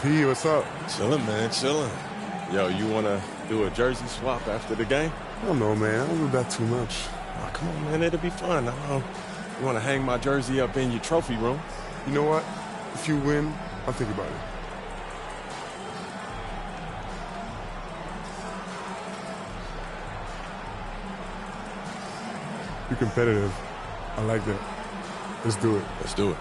P, what's up? Chilling, man, chilling. Yo, you want to do a jersey swap after the game? I don't know, man. I don't do that too much. Oh, come on, man, it'll be fun. I know you want to hang my jersey up in your trophy room. You know what? If you win, I'll think about it. You're competitive. I like that. Let's do it. Let's do it.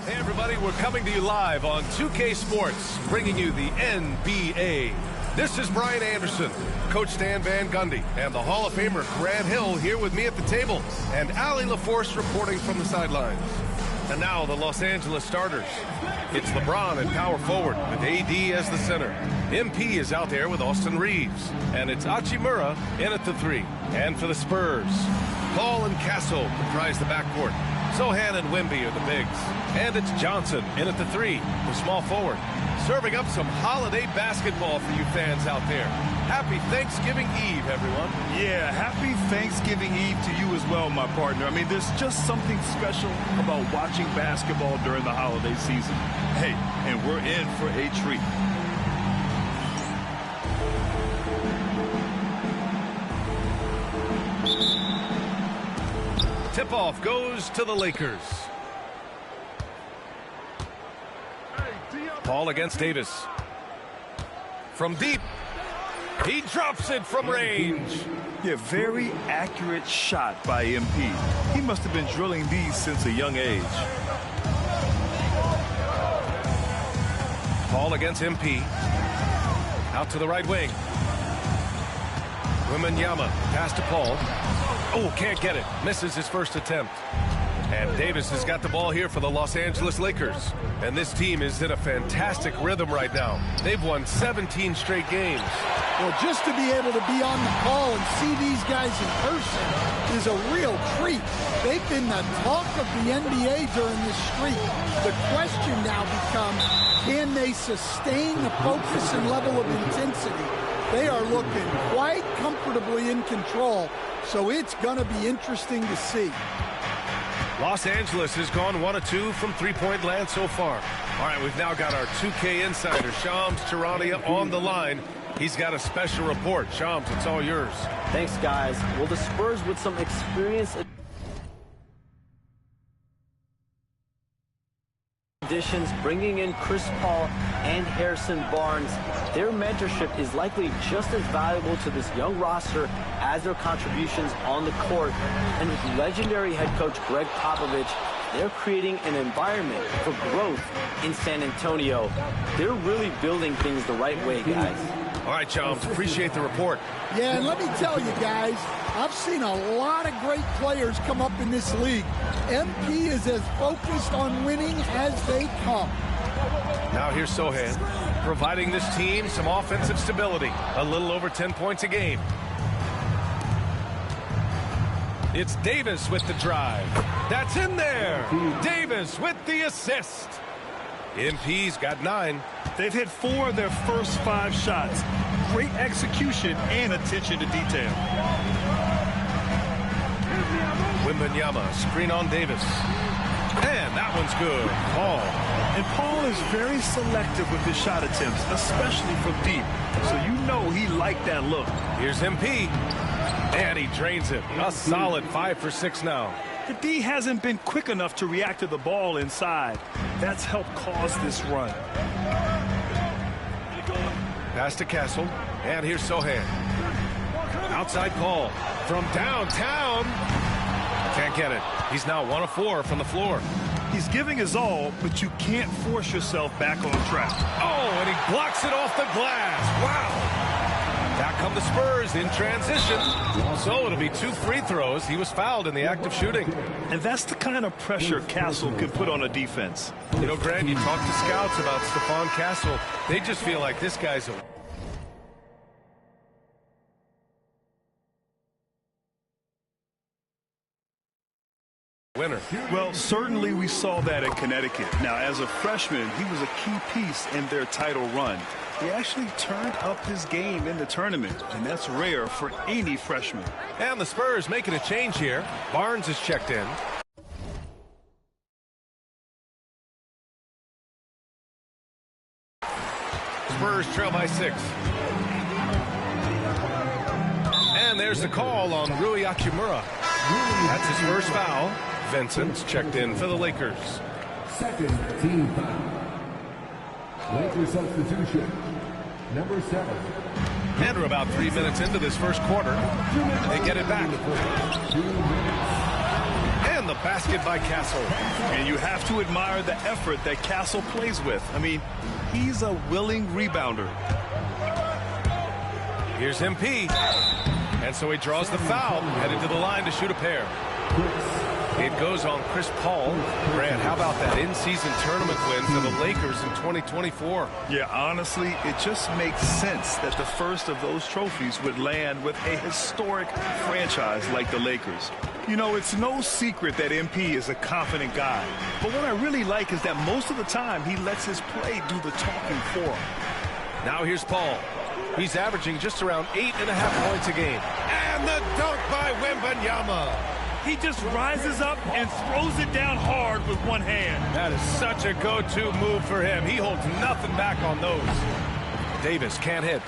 Hey everybody, we're coming to you live on 2K Sports, bringing you the NBA. This is Brian Anderson, Coach Stan Van Gundy, and the Hall of Famer Grant Hill here with me at the table, and Allie LaForce reporting from the sidelines. And now the Los Angeles starters. It's LeBron at power forward with AD as the center. MP is out there with Austin Reeves. And it's Hachimura in at the 3. And for the Spurs, Paul and Castle comprise the backcourt. Sohan and Wemby are the bigs. And it's Johnson in at the 3, the small forward. Serving up some holiday basketball for you fans out there. Happy Thanksgiving Eve, everyone. Yeah, happy Thanksgiving Eve to you as well, my partner. I mean, there's just something special about watching basketball during the holiday season. Hey, and we're in for a treat. Tip-off goes to the Lakers. Paul against Davis. From deep. He drops it from range. Yeah, very accurate shot by MP. He must have been drilling these since a young age. Paul against MP. Out to the right wing. Wembanyama pass to Paul. Oh, can't get it. Misses his first attempt. And Davis has got the ball here for the Los Angeles Lakers. And this team is in a fantastic rhythm right now. They've won 17 straight games. Well, just to be able to be on the call and see these guys in person is a real treat. They've been the talk of the NBA during this streak. The question now becomes, can they sustain the focus and level of intensity? They are looking quite comfortably in control, so it's going to be interesting to see. Los Angeles has gone 1 of 2 from three-point land so far. All right, we've now got our 2K insider, Shams Charania, on the line. He's got a special report. Shams, it's all yours. Thanks, guys. Well, the Spurs with some experience additions, bringing in Chris Paul and Harrison Barnes, their mentorship is likely just as valuable to this young roster as their contributions on the court. And with legendary head coach Greg Popovich, they're creating an environment for growth in San Antonio. They're really building things the right way, guys. All right, Shams, appreciate the report. Yeah, and let me tell you guys, I've seen a lot of great players come up in this league. MP is as focused on winning as they come. Now here's Sohan, providing this team some offensive stability. A little over 10 points a game. It's Davis with the drive. That's in there. Davis with the assist. MP's got 9. They've hit 4 of their first 5 shots. Great execution and attention to detail. Wembanyama, screen on Davis. And that one's good. Paul. And Paul is very selective with his shot attempts, especially from deep. So you know he liked that look. Here's MP. And he drains it. A solid 5 for 6 now. The D hasn't been quick enough to react to the ball inside. That's helped cause this run. Pass to Castle. And here's Sohan. Outside call. From downtown. Can't get it. He's now 1 of 4 from the floor. He's giving his all, but you can't force yourself back on track. Oh, and he blocks it off the glass. Wow. Back come the Spurs in transition. So it'll be 2 free throws. He was fouled in the act of shooting. And that's the kind of pressure Castle can put on a defense. You know, Grant, you talk to scouts about Stephon Castle. They just feel like this guy's a winner. Well, certainly we saw that at Connecticut. Now, as a freshman, he was a key piece in their title run. He actually turned up his game in the tournament, and that's rare for any freshman. And the Spurs making a change here. Barnes is checked in. Spurs trail by 6. And there's the call on Rui Hachimura. That's his first foul. Vincent's checked in for the Lakers. Second team foul. Lakers substitution. Number 7. And we're about 3 minutes into this first quarter. They get it back. And the basket by Castle. And you have to admire the effort that Castle plays with. I mean, he's a willing rebounder. Here's MP. And so he draws the foul, headed to the line to shoot a pair. It goes on Chris Paul. Brad, how about that in-season tournament win for the Lakers in 2024? Yeah, honestly, it just makes sense that the first of those trophies would land with a historic franchise like the Lakers. You know, it's no secret that MP is a confident guy. But what I really like is that most of the time he lets his play do the talking for him. Now here's Paul. He's averaging just around 8.5 points a game. And the dunk by Wembanyama. He just rises up and throws it down hard with one hand. That is such a go-to move for him. He holds nothing back on those. Davis can't hit.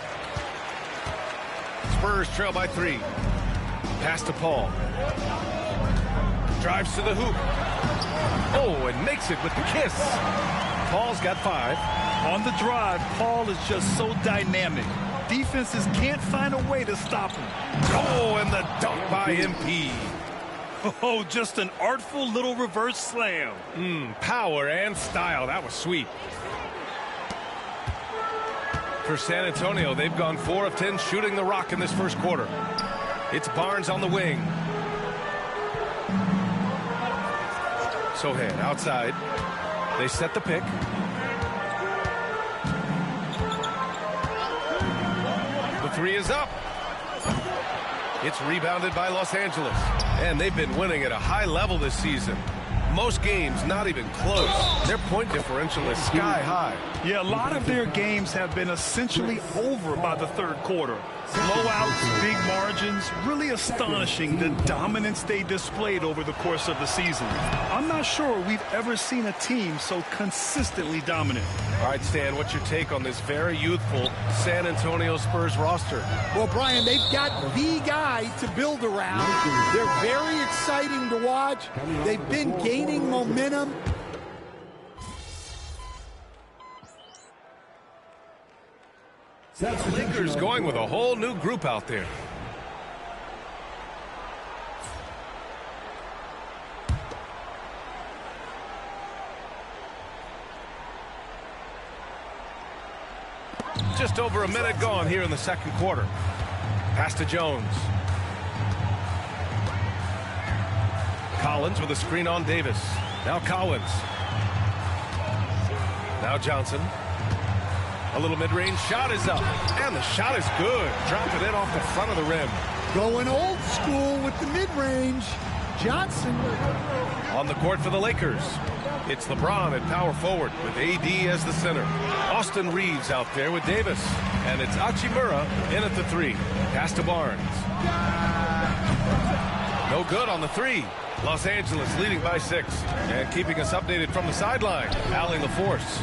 Spurs trail by 3. Pass to Paul. Drives to the hoop. Oh, and makes it with the kiss. Paul's got 5. On the drive, Paul is just so dynamic. Defenses can't find a way to stop him. Oh, and the dunk by MP. Oh, just an artful little reverse slam. Power and style. That was sweet. For San Antonio, they've gone 4 of 10 shooting the rock in this first quarter. It's Barnes on the wing. Sohan outside. They set the pick. The 3 is up. It's rebounded by Los Angeles. And they've been winning at a high level this season. Most games not even close. Their point differential is sky high. Yeah, a lot of their games have been essentially over by the third quarter. Blowouts, big margins, really astonishing the dominance they displayed over the course of the season. I'm not sure we've ever seen a team so consistently dominant. All right, Stan, what's your take on this very youthful San Antonio Spurs roster? Well, Brian, they've got the guy to build around. They're very exciting to watch. They've been gaining momentum. Lakers going with a whole new group out there. Just over a minute gone here in the second quarter. Pass to Jones. Collins with a screen on Davis. Now Collins. Now Johnson. A little mid-range shot is up. And the shot is good. Dropped it in off the front of the rim. Going old school with the mid-range. Johnson. On the court for the Lakers. It's LeBron at power forward with AD as the center. Austin Reeves out there with Davis. And it's Hachimura in at the 3. Pass to Barnes. No good on the 3. Los Angeles leading by 6. And keeping us updated from the sideline, Allie LaForce.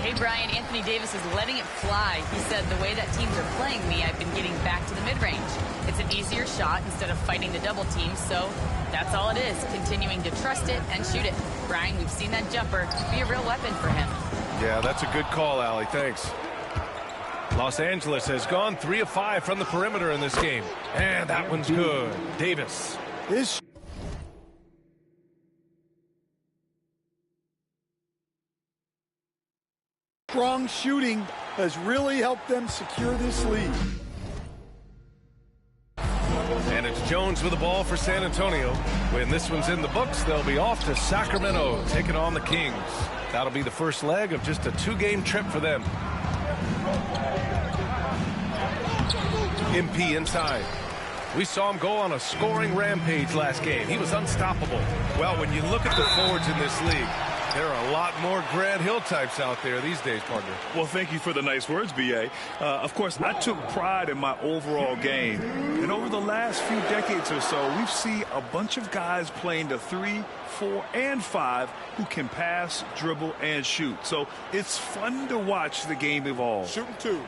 Hey, Brian, Anthony Davis is letting it fly. He said, the way that teams are playing me, I've been getting back to the mid-range. It's an easier shot instead of fighting the double team, so that's all it is, continuing to trust it and shoot it. Brian, we've seen that jumper be a real weapon for him. Yeah, that's a good call, Allie. Thanks. Los Angeles has gone 3 of 5 from the perimeter in this game. And that one's good. Davis. This strong shooting has really helped them secure this lead. And it's Jones with the ball for San Antonio. When this one's in the books, they'll be off to Sacramento, taking on the Kings. That'll be the first leg of just a 2-game trip for them. MP inside. We saw him go on a scoring rampage last game. He was unstoppable. Well, when you look at the forwards in this league, There are a lot more Grant Hill types out there these days, partner. Well, thank you for the nice words, B.A. Of course, I took pride in my overall game. And over the last few decades or so, we've seen a bunch of guys playing the 3, 4, and 5 who can pass, dribble, and shoot. So it's fun to watch the game evolve. Shooting 2.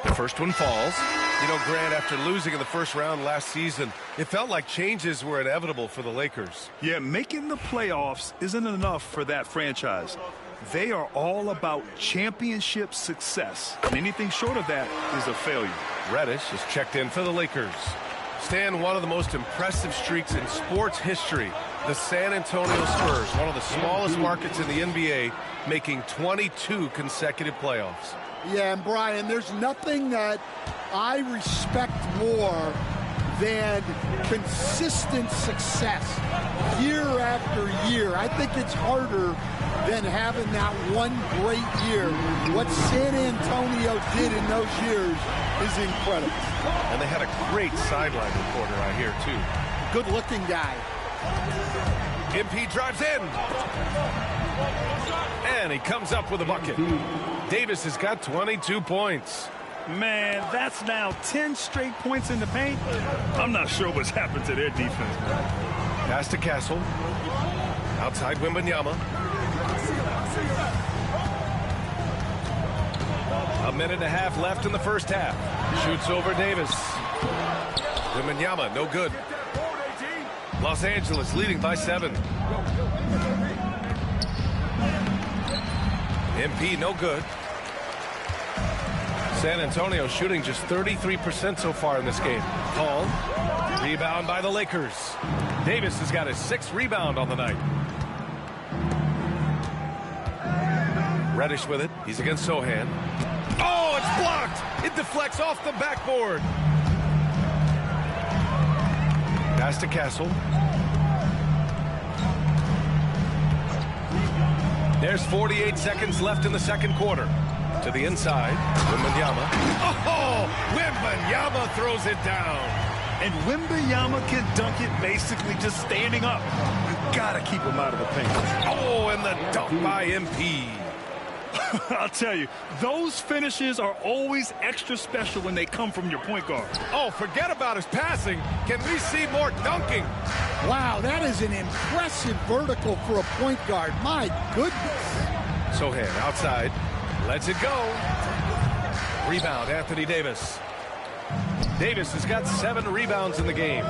The first one falls. You know, Grant, after losing in the first round last season, it felt like changes were inevitable for the Lakers. Yeah, making the playoffs isn't enough for that franchise. They are all about championship success. And anything short of that is a failure. Reddish is checked in for the Lakers. Stan, one of the most impressive streaks in sports history. The San Antonio Spurs, one of the smallest markets in the NBA, making 22 consecutive playoffs. Yeah, and Brian, there's nothing that I respect more than consistent success year after year. I think it's harder than having that one great year. What San Antonio did in those years is incredible. And they had a great sideline reporter, I hear, too. Good-looking guy. MP drives in. And he comes up with a bucket. Davis has got 22 points. Man, that's now 10 straight points in the paint. I'm not sure what's happened to their defense, man. Pass to Castle. Outside Wembanyama. A minute and a half left in the first half. Shoots over Davis. Wembanyama, no good. Los Angeles leading by 7. MP, no good. San Antonio shooting just 33% so far in this game. Paul, rebound by the Lakers. Davis has got his 6th rebound on the night. Reddish with it. He's against Sohan. Oh, it's blocked. It deflects off the backboard. Pass to Castle. There's 48 seconds left in the second quarter. To the inside, Wembanyama. Oh, Wembanyama throws it down. And Wembanyama can dunk it basically just standing up. You gotta keep him out of the paint. Oh, and the dunk by MP. I'll tell you, those finishes are always extra special when they come from your point guard. Oh, forget about his passing. Can we see more dunking? Wow, that is an impressive vertical for a point guard. My goodness. Sohan outside. Lets it go. Rebound, Anthony Davis. Davis has got 7 rebounds in the game.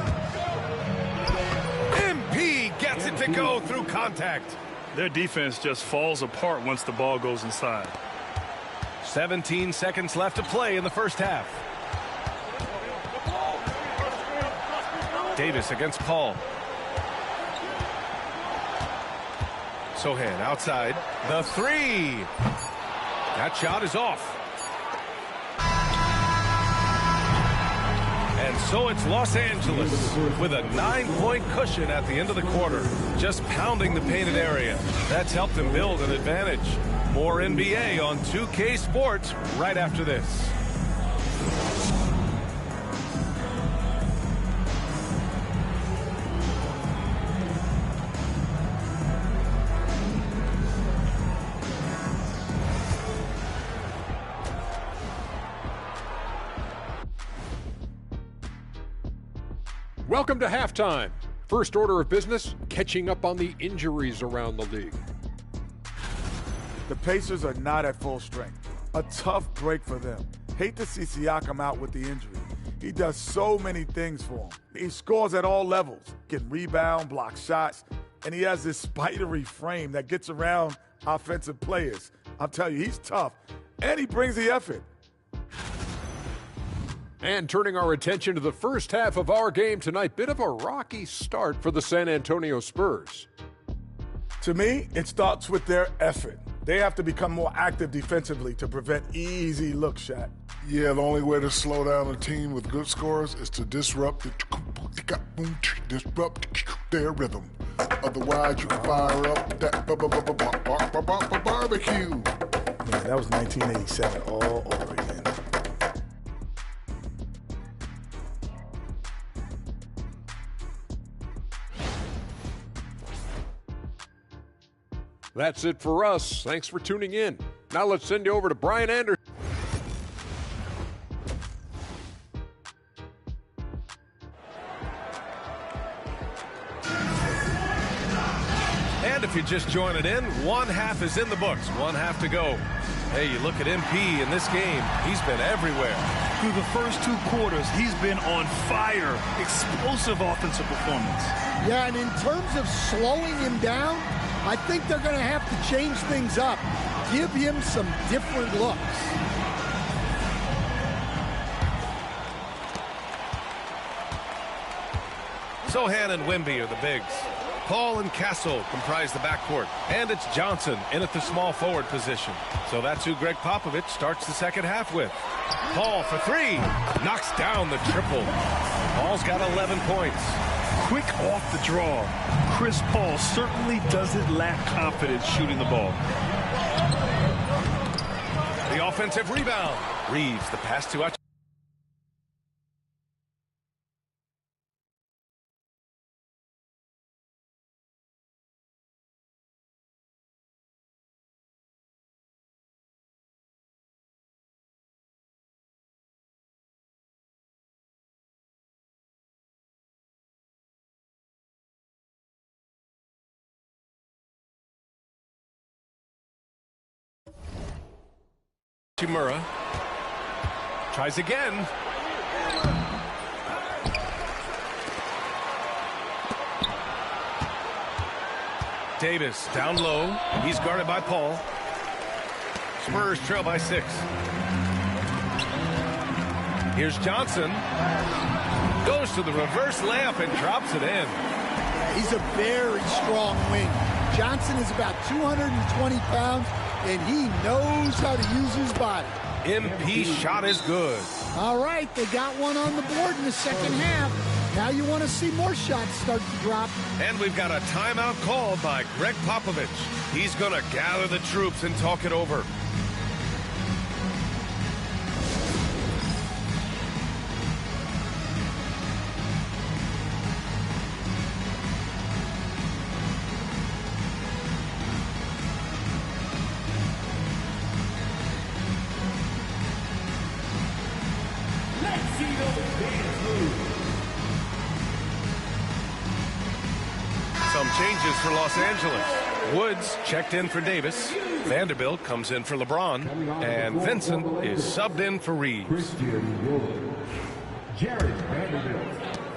MP gets it to go through contact. Their defense just falls apart once the ball goes inside. 17 seconds left to play in the first half. Davis against Paul. Sohan outside. The 3. That shot is off. And so it's Los Angeles with a 9-point cushion at the end of the quarter, just pounding the painted area. That's helped them build an advantage. More NBA on 2K Sports right after this. Welcome to halftime. First order of business, catching up on the injuries around the league. The Pacers are not at full strength. A tough break for them. Hate to see Siakam out with the injury. He does so many things for them. He scores at all levels, can rebound, block shots, and he has this spidery frame that gets around offensive players. I'll tell you, he's tough, and he brings the effort. And turning our attention to the first half of our game tonight, bit of a rocky start for the San Antonio Spurs. To me, it starts with their effort. They have to become more active defensively to prevent easy look shot. Yeah, the only way to slow down a team with good scores is to disrupt their rhythm. Otherwise, you can fire up that barbecue. Man, that was 1987 all over again. That's it for us. Thanks for tuning in. Now let's send you over to Brian Anderson. And if you're just joining in, one half is in the books, one half to go. Hey, you look at MP in this game, he's been everywhere. Through the first 2 quarters, he's been on fire. Explosive offensive performance. Yeah, and in terms of slowing him down, I think they're going to have to change things up. Give him some different looks. Sohan and Wemby are the bigs. Paul and Castle comprise the backcourt. And it's Johnson in at the small forward position. So that's who Greg Popovich starts the second half with. Paul for 3. Knocks down the triple. Paul's got 11 points. Quick off the draw. Chris Paul certainly doesn't lack confidence shooting the ball. The offensive rebound. Reeves the pass to Hutchinson. Chimura tries again. Davis down low. He's guarded by Paul. Spurs trail by 6. Here's Johnson. Goes to the reverse layup and drops it in. He's a very strong wing. Johnson is about 220 pounds, and he knows how to use his body. MP shot is good. All right, they got one on the board in the second half. Now you want to see more shots start to drop. And we've got a timeout called by Greg Popovich. He's going to gather the troops and talk it over. Some changes for Los Angeles. Woods checked in for Davis. Vanderbilt comes in for LeBron. And Vincent is subbed in for Reeves.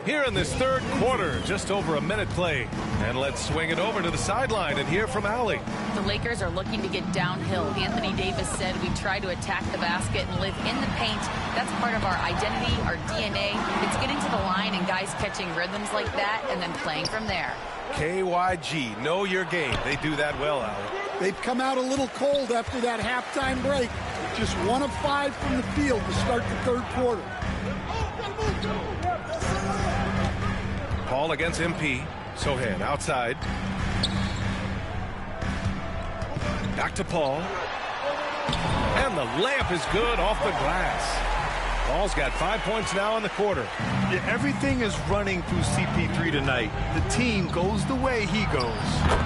Here in this third quarter, just over a minute play. And let's swing it over to the sideline and hear from Allie. The Lakers are looking to get downhill. Anthony Davis said we try to attack the basket and live in the paint. That's part of our identity, our DNA. It's getting to the line and guys catching rhythms like that and then playing from there. KYG, know your game. They do that well, Allie. They've come out a little cold after that halftime break. Just 1 of 5 from the field to start the third quarter. Paul against MP. Sohan outside. Back to Paul. And the layup is good off the glass. Paul's got 5 points now in the quarter. Yeah, everything is running through CP3 tonight. The team goes the way he goes.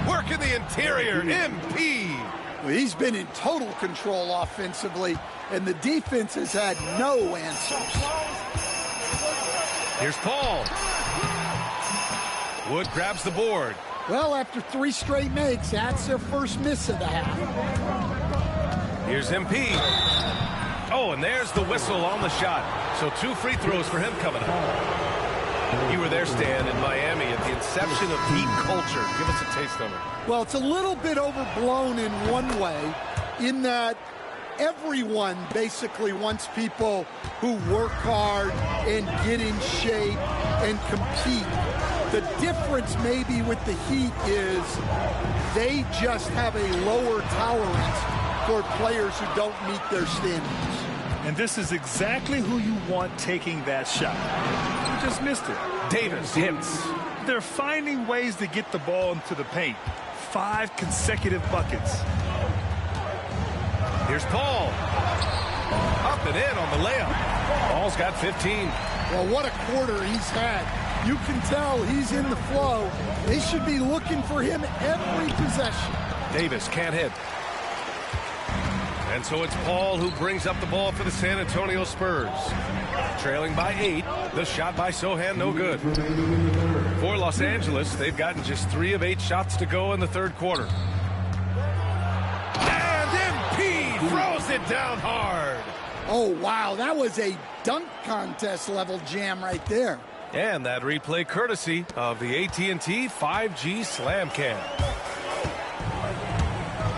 Work in the interior, MP. Well, he's been in total control offensively, and the defense has had no answers. Here's Paul. Wood grabs the board. Well, after 3 straight makes, that's their first miss of the half. Here's MP. Oh, and there's the whistle on the shot. So 2 free throws for him coming up. You were there, Stan, in Miami at the inception of heat culture. Give us a taste of it. Well, it's a little bit overblown in one way, in that everyone basically wants people who work hard and get in shape and compete. The difference maybe with the Heat is they just have a lower tolerance for players who don't meet their standards. And this is exactly who you want taking that shot. You just missed it. Davis hits. They're finding ways to get the ball into the paint. 5 consecutive buckets. Here's Paul. Up and in on the layup. Paul's got 15. Well, what a quarter he's had. You can tell he's in the flow. They should be looking for him every possession. Davis can't hit. And so it's Paul who brings up the ball for the San Antonio Spurs. Trailing by 8. The shot by Sohan, no good. For Los Angeles, they've gotten just 3 of 8 shots to go in the third quarter. And MP throws it down hard. Oh, wow, that was a dunk contest level jam right there. And that replay courtesy of the AT&T 5G Slam Cam.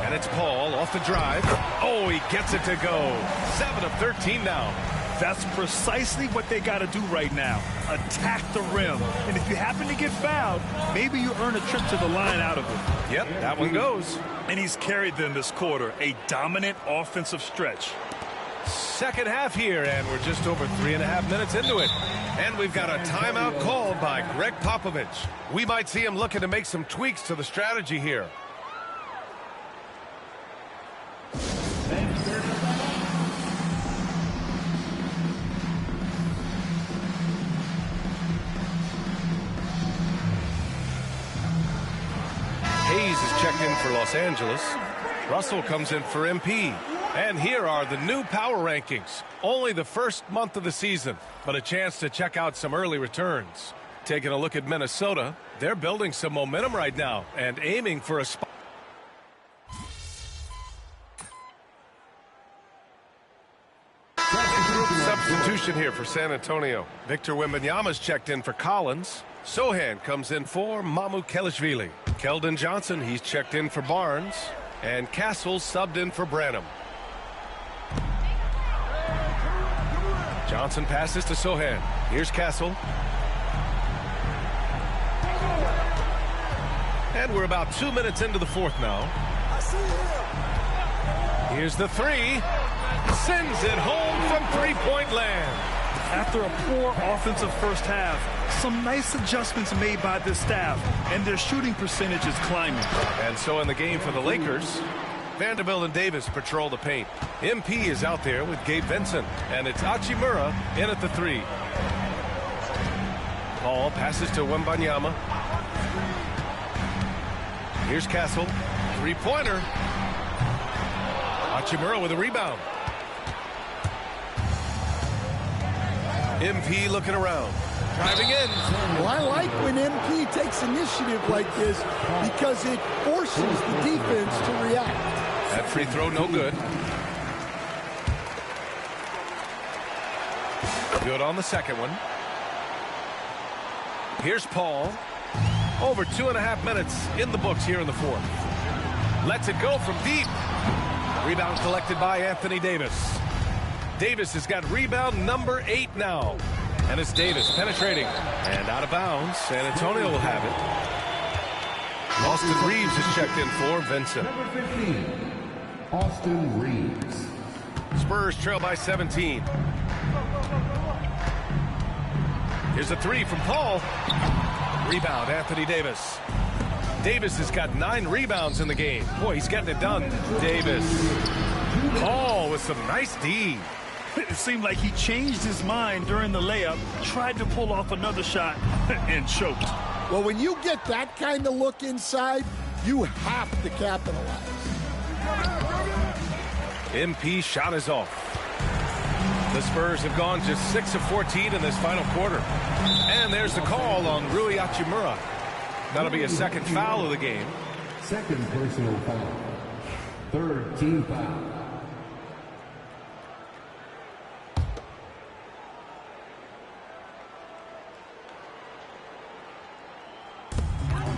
And it's Paul off the drive. Oh, he gets it to go. 7 of 13 now. That's precisely what they got to do right now. Attack the rim. And if you happen to get fouled, maybe you earn a trip to the line out of it. Yep, that one goes. And he's carried them this quarter. A dominant offensive stretch. Second half here, and we're just over 3.5 minutes into it. And we've got a timeout called by Greg Popovich. We might see him looking to make some tweaks to the strategy here. Hayes is checked in for Los Angeles. Russell comes in for MP. And here are the new power rankings. Only the first month of the season, but a chance to check out some early returns. Taking a look at Minnesota, they're building some momentum right now and aiming for a spot. Substitution here for San Antonio. Victor Wembanyama's checked in for Collins. Sohan comes in for Mamukelashvili. Keldon Johnson, he's checked in for Barnes. And Castle subbed in for Branham. Johnson passes to Sohan. Here's Castle. And we're about 2 minutes into the fourth now. Here's the three. Sends it home from three-point land. After a poor offensive first half, some nice adjustments made by this staff, and their shooting percentage is climbing. And so in the game for the Lakers, Vanderbilt and Davis patrol the paint. MP is out there with Gabe Vincent, and it's Hachimura in at the three. Paul passes to Wembanyama. Here's Castle. Three-pointer. Hachimura with a rebound. MP looking around. Driving in. Well, I like when MP takes initiative like this because it forces the defense to react. That free throw no good. Good on the second one. Here's Paul. Over 2.5 minutes in the books here in the fourth. Lets it go from deep. Rebound collected by Anthony Davis. Davis has got rebound number 8 now. And it's Davis penetrating. And out of bounds. San Antonio will have it. Austin Reeves is checked in for Vincent. Number 15, Austin Reeves. Spurs trail by 17. Here's a three from Paul. Rebound, Anthony Davis. Davis has got 9 rebounds in the game. Boy, he's getting it done. Davis. Paul with some nice D. It seemed like he changed his mind during the layup, tried to pull off another shot, and choked. Well, when you get that kind of look inside, you have to capitalize. MP shot is off. The Spurs have gone just 6 of 14 in this final quarter. And there's the call on Rui Hachimura. That'll be a second foul of the game. Second personal foul. Third team foul.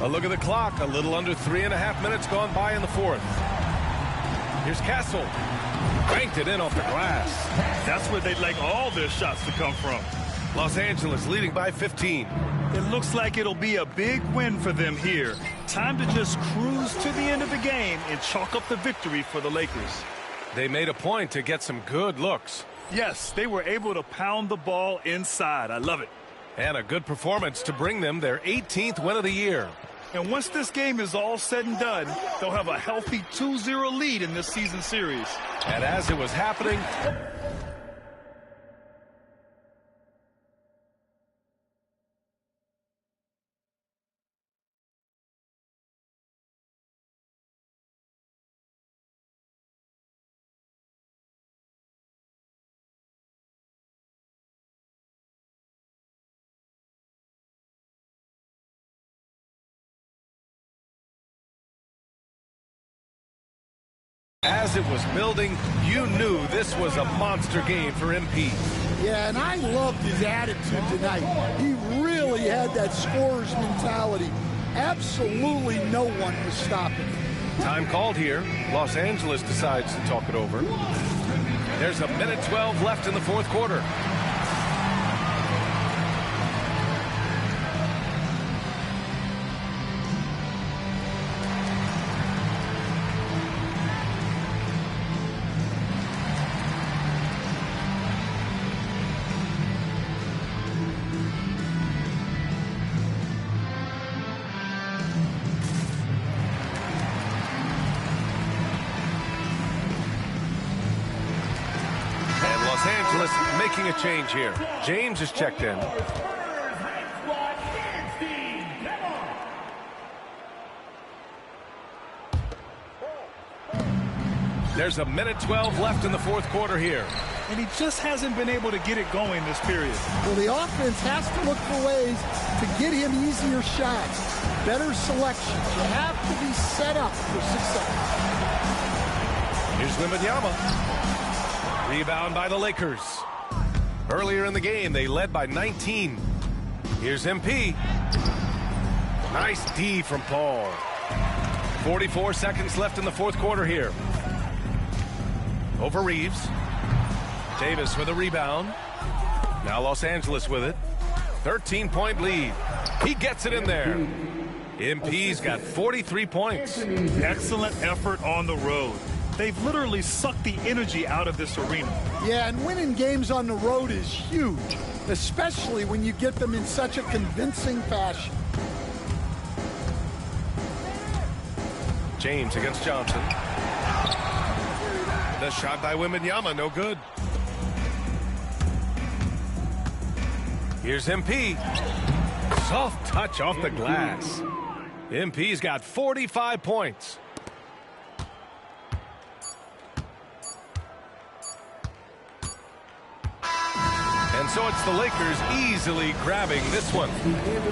A look at the clock. A little under 3.5 minutes gone by in the fourth. Here's Castle. Banked it in off the glass. That's where they'd like all their shots to come from. Los Angeles leading by 15. It looks like it'll be a big win for them here. Time to just cruise to the end of the game and chalk up the victory for the Lakers. They made a point to get some good looks. Yes, they were able to pound the ball inside. I love it. And a good performance to bring them their 18th win of the year. And once this game is all said and done, they'll have a healthy 2-0 lead in this season series. And as it was happening, as it was building, you knew this was a monster game for MP. Yeah, and I loved his attitude tonight. He really had that scorer's mentality. Absolutely no one was stopping him. Time called here. Los Angeles decides to talk it over. There's a minute 12 left in the fourth quarter. Los Angeles making a change here. James is checked in. There's a minute 12 left in the fourth quarter here. And he just hasn't been able to get it going this period. Well, the offense has to look for ways to get him easier shots, better selections. You have to be set up for success. Here's Wembanyama. Rebound by the Lakers. Earlier in the game, they led by 19. Here's MP. Nice D from Paul. 44 seconds left in the fourth quarter here. Over Reeves. Davis with a rebound. Now Los Angeles with it. 13-point lead. He gets it in there. MP's got 43 points. Excellent effort on the road. They've literally sucked the energy out of this arena. Yeah, and winning games on the road is huge, especially when you get them in such a convincing fashion. James against Johnson. The shot by Wembanyama, no good. Here's MP. Soft touch off the glass. MP's got 45 points. And so it's the Lakers easily grabbing this one.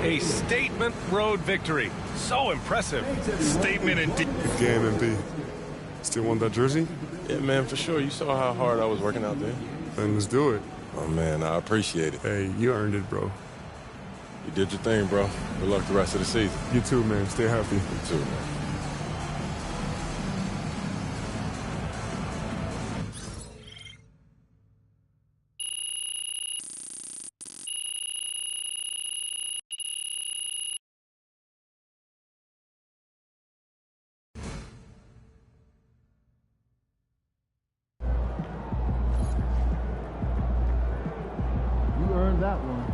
A statement road victory. So impressive. Statement indeed. Good game, MP. Still want that jersey? Yeah, man, for sure. You saw how hard I was working out there. Then let's do it. Oh, man, I appreciate it. Hey, you earned it, bro. You did your thing, bro. Good luck the rest of the season. You too, man. Stay healthy. You too, man. You earned that one.